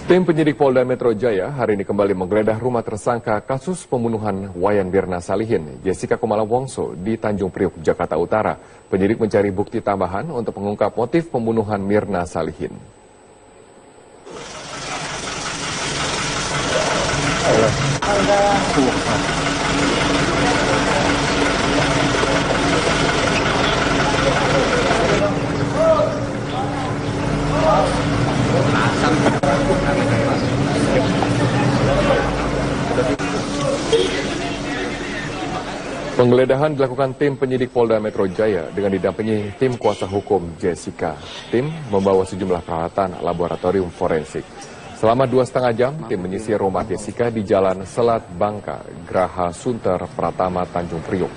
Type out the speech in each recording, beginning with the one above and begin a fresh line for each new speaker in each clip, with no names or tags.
Tim penyidik Polda Metro Jaya hari ini kembali menggeledah rumah tersangka kasus pembunuhan Wayan Mirna Salihin, Jessica Kumala Wongso di Tanjung Priok, Jakarta Utara. Penyidik mencari bukti tambahan untuk mengungkap motif pembunuhan Mirna Salihin. Penggeledahan dilakukan tim penyidik Polda Metro Jaya dengan didampingi tim kuasa hukum Jessica. Tim membawa sejumlah peralatan laboratorium forensik. Selama 2,5 jam, tim menyisir rumah Jessica di Jalan Selat Bangka, Graha Sunter Pratama, Tanjung Priok.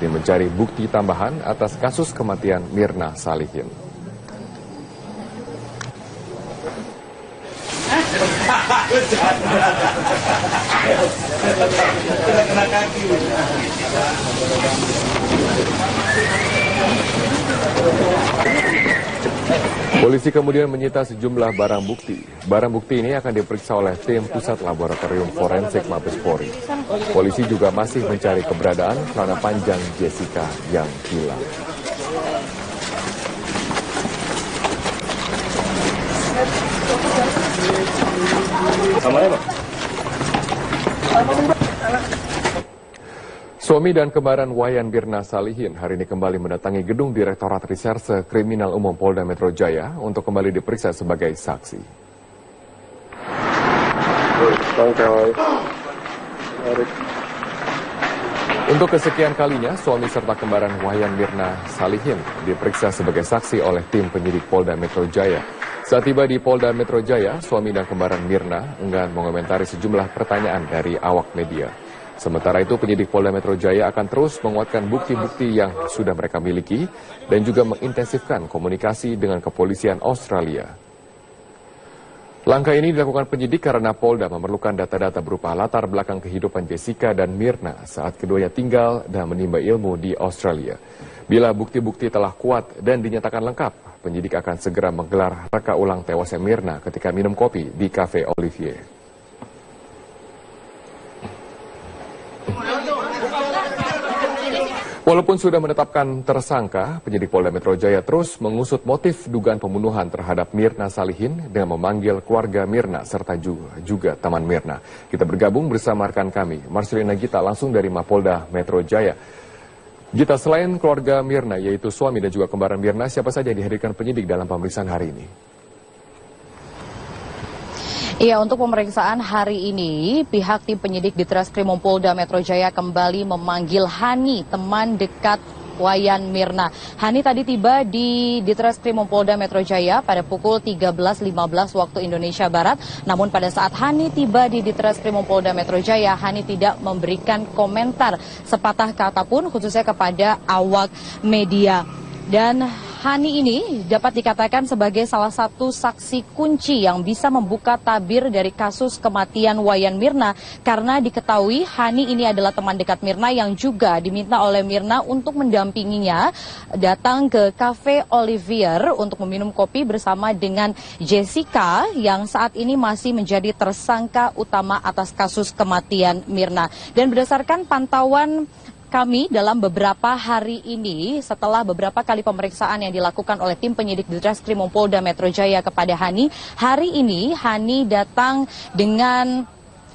Tim mencari bukti tambahan atas kasus kematian Mirna Salihin. Polisi kemudian menyita sejumlah barang bukti. Barang bukti ini akan diperiksa oleh tim Pusat Laboratorium Forensik Mabes Polri. Polisi juga masih mencari keberadaan celana panjang Jessica yang hilang. Suami dan kembaran Wayan Mirna Salihin hari ini kembali mendatangi gedung Direktorat Reserse Kriminal Umum Polda Metro Jaya untuk kembali diperiksa sebagai saksi. Untuk kesekian kalinya, suami serta kembaran Wayan Mirna Salihin diperiksa sebagai saksi oleh tim penyidik Polda Metro Jaya. Saat tiba di Polda Metro Jaya, suami dan kembaran Mirna enggan mengomentari sejumlah pertanyaan dari awak media. Sementara itu, penyidik Polda Metro Jaya akan terus menguatkan bukti-bukti yang sudah mereka miliki dan juga mengintensifkan komunikasi dengan kepolisian Australia. Langkah ini dilakukan penyidik karena Polda memerlukan data-data berupa latar belakang kehidupan Jessica dan Mirna saat keduanya tinggal dan menimba ilmu di Australia. Bila bukti-bukti telah kuat dan dinyatakan lengkap, penyidik akan segera menggelar reka ulang tewasnya Mirna ketika minum kopi di Cafe Olivier. Walaupun sudah menetapkan tersangka, penyidik Polda Metro Jaya terus mengusut motif dugaan pembunuhan terhadap Mirna Salihin dengan memanggil keluarga Mirna serta juga teman Mirna. Kita bergabung bersama rekan kami, Marcelina Gita, langsung dari Mapolda Metro Jaya. Gita, selain keluarga Mirna, yaitu suami dan juga kembaran Mirna, siapa saja yang dihadirkan penyidik dalam pemeriksaan hari ini?
Iya, untuk pemeriksaan hari ini, pihak tim penyidik di Treskrimum Polda Metro Jaya kembali memanggil Hani, teman dekat Wayan Mirna. Hani tadi tiba di Treskrimum Polda Metro Jaya pada pukul 13.15 waktu Indonesia Barat. Namun pada saat Hani tiba di Treskrimum Polda Metro Jaya, Hani tidak memberikan komentar sepatah kata pun, khususnya kepada awak media. Dan Hani ini dapat dikatakan sebagai salah satu saksi kunci yang bisa membuka tabir dari kasus kematian Wayan Mirna karena diketahui Hani ini adalah teman dekat Mirna yang juga diminta oleh Mirna untuk mendampinginya datang ke Cafe Olivier untuk meminum kopi bersama dengan Jessica yang saat ini masih menjadi tersangka utama atas kasus kematian Mirna. Dan berdasarkan pantauan kami dalam beberapa hari ini, setelah beberapa kali pemeriksaan yang dilakukan oleh tim penyidik di Treskrimum Polda Metro Jaya kepada Hani, hari ini Hani datang dengan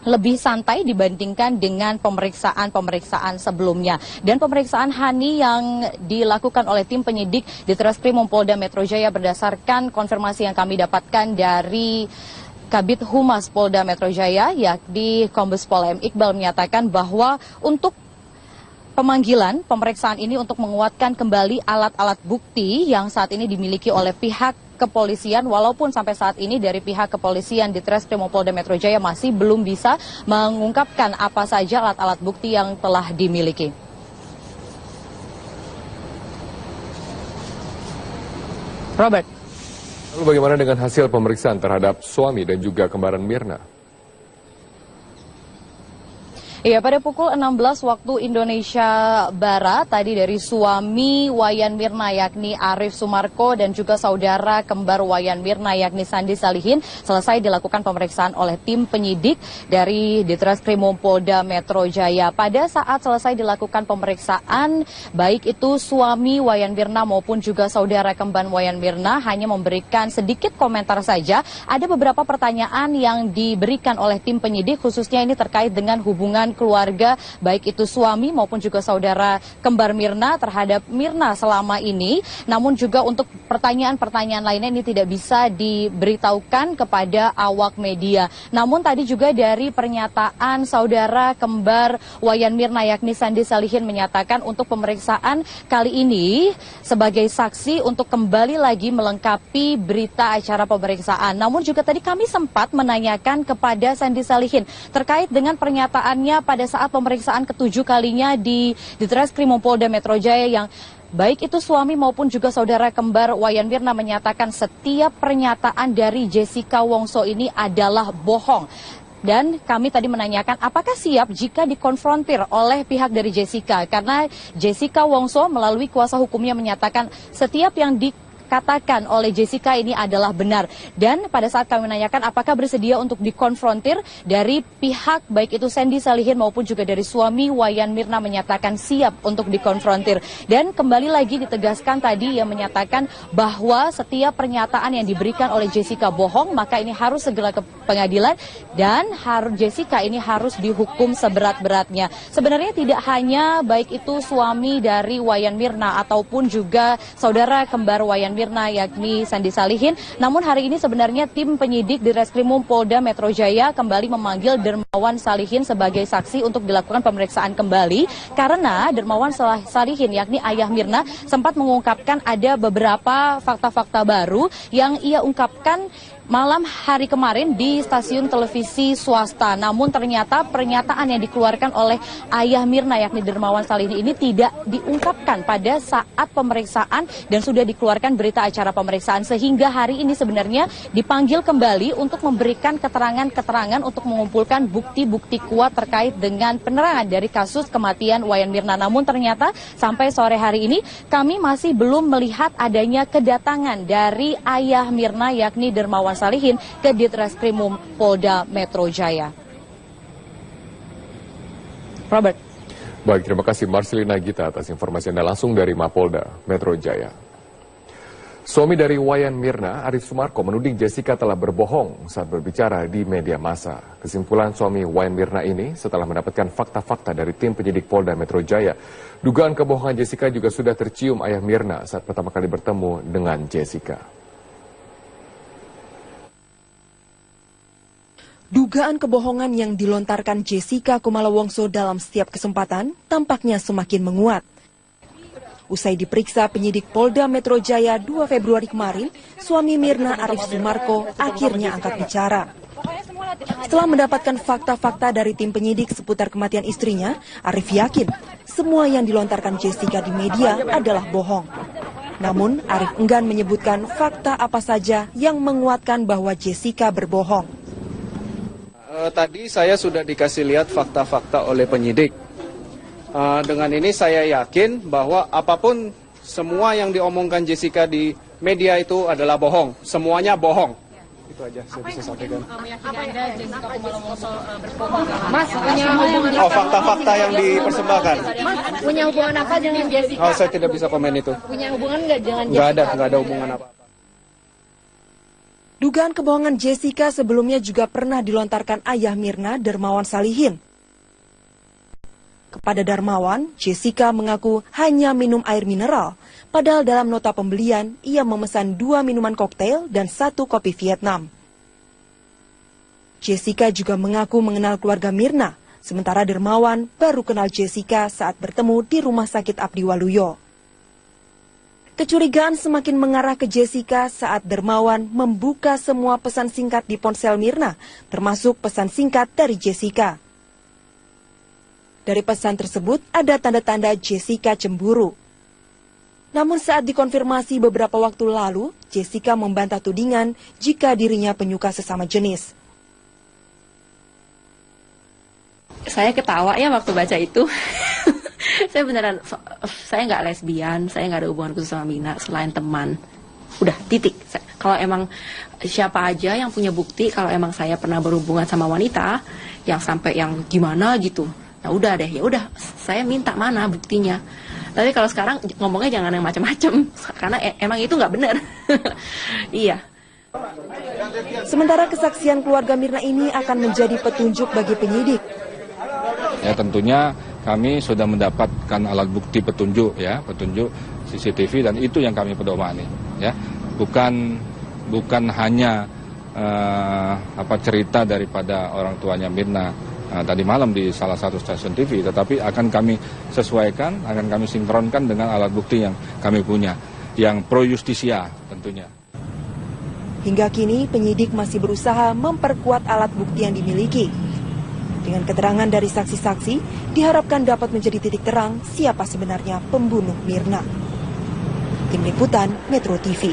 lebih santai dibandingkan dengan pemeriksaan sebelumnya. Dan pemeriksaan Hani yang dilakukan oleh tim penyidik di Treskrimum Polda Metro Jaya berdasarkan konfirmasi yang kami dapatkan dari Kabid Humas Polda Metro Jaya, yakni Kombes Pol M. Iqbal, menyatakan bahwa untuk pemeriksaan ini untuk menguatkan kembali alat-alat bukti yang saat ini dimiliki oleh pihak kepolisian, walaupun sampai saat ini dari pihak kepolisian di Treskrimum Polda Metro Jaya masih belum bisa mengungkapkan apa saja alat-alat bukti yang telah dimiliki. Robert.
Lalu bagaimana dengan hasil pemeriksaan terhadap suami dan juga kembaran Mirna?
Iya, pada pukul 16 waktu Indonesia Barat, tadi dari suami Wayan Mirna yakni Arif Sumarko dan juga saudara kembar Wayan Mirna yakni Sandi Salihin selesai dilakukan pemeriksaan oleh tim penyidik dari Ditreskrimum Polda Metro Jaya. Pada saat selesai dilakukan pemeriksaan, baik itu suami Wayan Mirna maupun juga saudara kembar Wayan Mirna hanya memberikan sedikit komentar saja. Ada beberapa pertanyaan yang diberikan oleh tim penyidik, khususnya ini terkait dengan hubungan keluarga, baik itu suami maupun juga saudara kembar Mirna terhadap Mirna selama ini. Namun juga untuk pertanyaan-pertanyaan lainnya ini tidak bisa diberitahukan kepada awak media. Namun tadi juga dari pernyataan saudara kembar Wayan Mirna yakni Sandi Salihin menyatakan untuk pemeriksaan kali ini sebagai saksi untuk kembali lagi melengkapi berita acara pemeriksaan. Namun juga tadi kami sempat menanyakan kepada Sandi Salihin terkait dengan pernyataannya pada saat pemeriksaan ketujuh kalinya di Ditreskrimum Polda Metro Jaya yang baik itu suami maupun juga saudara kembar Wayan Mirna menyatakan setiap pernyataan dari Jessica Wongso ini adalah bohong. Dan kami tadi menanyakan apakah siap jika dikonfrontir oleh pihak dari Jessica. Karena Jessica Wongso melalui kuasa hukumnya menyatakan setiap yang dikatakan oleh Jessica ini adalah benar. Dan pada saat kami menanyakan apakah bersedia untuk dikonfrontir, dari pihak baik itu Sandi Salihin maupun juga dari suami Wayan Mirna menyatakan siap untuk dikonfrontir. Dan kembali lagi ditegaskan tadi yang menyatakan bahwa setiap pernyataan yang diberikan oleh Jessica bohong, maka ini harus segera ke pengadilan dan Jessica ini harus dihukum seberat-beratnya. Sebenarnya tidak hanya baik itu suami dari Wayan Mirna ataupun juga saudara kembar Wayan Mirna yakni Sandi Salihin. Namun hari ini sebenarnya tim penyidik di Reskrimum Polda Metro Jaya kembali memanggil Dermawan Salihin sebagai saksi untuk dilakukan pemeriksaan kembali karena Dermawan Salihin yakni ayah Mirna sempat mengungkapkan ada beberapa fakta-fakta baru yang ia ungkapkan malam hari kemarin di stasiun televisi swasta. Namun ternyata pernyataan yang dikeluarkan oleh ayah Mirna yakni Dermawan Salihin ini tidak diungkapkan pada saat pemeriksaan dan sudah dikeluarkan berita acara pemeriksaan. Sehingga hari ini sebenarnya dipanggil kembali untuk memberikan keterangan-keterangan untuk mengumpulkan bukti-bukti kuat terkait dengan penerangan dari kasus kematian Wayan Mirna. Namun ternyata sampai sore hari ini kami masih belum melihat adanya kedatangan dari ayah Mirna yakni Dermawan Salihin ke Ditreskrimum Polda Metro Jaya. Robert.
Baik, terima kasih Marcelina Gita atas informasi Anda langsung dari Mapolda Metro Jaya. Suami dari Wayan Mirna, Arif Sumarko, menuding Jessica telah berbohong saat berbicara di media massa. Kesimpulan suami Wayan Mirna ini setelah mendapatkan fakta-fakta dari tim penyidik Polda Metro Jaya. Dugaan kebohongan Jessica juga sudah tercium ayah Mirna saat pertama kali bertemu dengan Jessica.
Dugaan kebohongan yang dilontarkan Jessica Kumala Wongso dalam setiap kesempatan tampaknya semakin menguat. Usai diperiksa penyidik Polda Metro Jaya 2 Februari kemarin, suami Mirna Arif Sumarko akhirnya angkat bicara. Setelah mendapatkan fakta-fakta dari tim penyidik seputar kematian istrinya, Arif yakin semua yang dilontarkan Jessica di media adalah bohong. Namun, Arif enggan menyebutkan fakta apa saja yang menguatkan bahwa Jessica berbohong.
Tadi saya sudah dikasih lihat fakta-fakta oleh penyidik. Dengan ini saya yakin bahwa apapun semua yang diomongkan Jessica di media itu adalah bohong. Semuanya bohong. Itu aja saya bisa sampaikan.
Mas, punya hubungan
fakta-fakta yang dipersembahkan.
Mas, punya hubungan apa dengan Jessica?
Saya tidak bisa komen itu.
Punya hubungan nggak dengan Jessica?
Nggak ada hubungan apa.
Dugaan kebohongan Jessica sebelumnya juga pernah dilontarkan ayah Mirna, Dermawan Salihin. Kepada Darmawan, Jessica mengaku hanya minum air mineral, padahal dalam nota pembelian ia memesan 2 minuman koktail dan 1 kopi Vietnam. Jessica juga mengaku mengenal keluarga Mirna, sementara Dermawan baru kenal Jessica saat bertemu di Rumah Sakit Abdi Waluyo. Kecurigaan semakin mengarah ke Jessica saat Dermawan membuka semua pesan singkat di ponsel Mirna, termasuk pesan singkat dari Jessica. Dari pesan tersebut ada tanda-tanda Jessica cemburu. Namun saat dikonfirmasi beberapa waktu lalu, Jessica membantah tudingan jika dirinya penyuka sesama jenis.
Saya ketawa ya waktu baca itu. Saya beneran, saya nggak lesbian, saya nggak ada hubungan khusus sama Mirna selain teman. Udah, titik. Kalau emang siapa aja yang punya bukti, kalau emang saya pernah berhubungan sama wanita, yang sampai yang gimana gitu, nah udah deh, ya udah, saya minta mana buktinya. Tapi kalau sekarang ngomongnya jangan yang macam-macam, karena emang itu nggak benar. Iya.
Sementara kesaksian keluarga Mirna ini akan menjadi petunjuk bagi penyidik.
Ya tentunya kami sudah mendapatkan alat bukti petunjuk ya, petunjuk CCTV, dan itu yang kami pedomani ya. Bukan hanya cerita daripada orang tuanya Mirna tadi malam di salah satu stasiun TV, tetapi akan kami sesuaikan, akan kami sinkronkan dengan alat bukti yang kami punya, yang pro justisia tentunya.
Hingga kini penyidik masih berusaha memperkuat alat bukti yang dimiliki. Dengan keterangan dari saksi-saksi, diharapkan dapat menjadi titik terang siapa sebenarnya pembunuh Mirna. Tim Liputan Metro TV.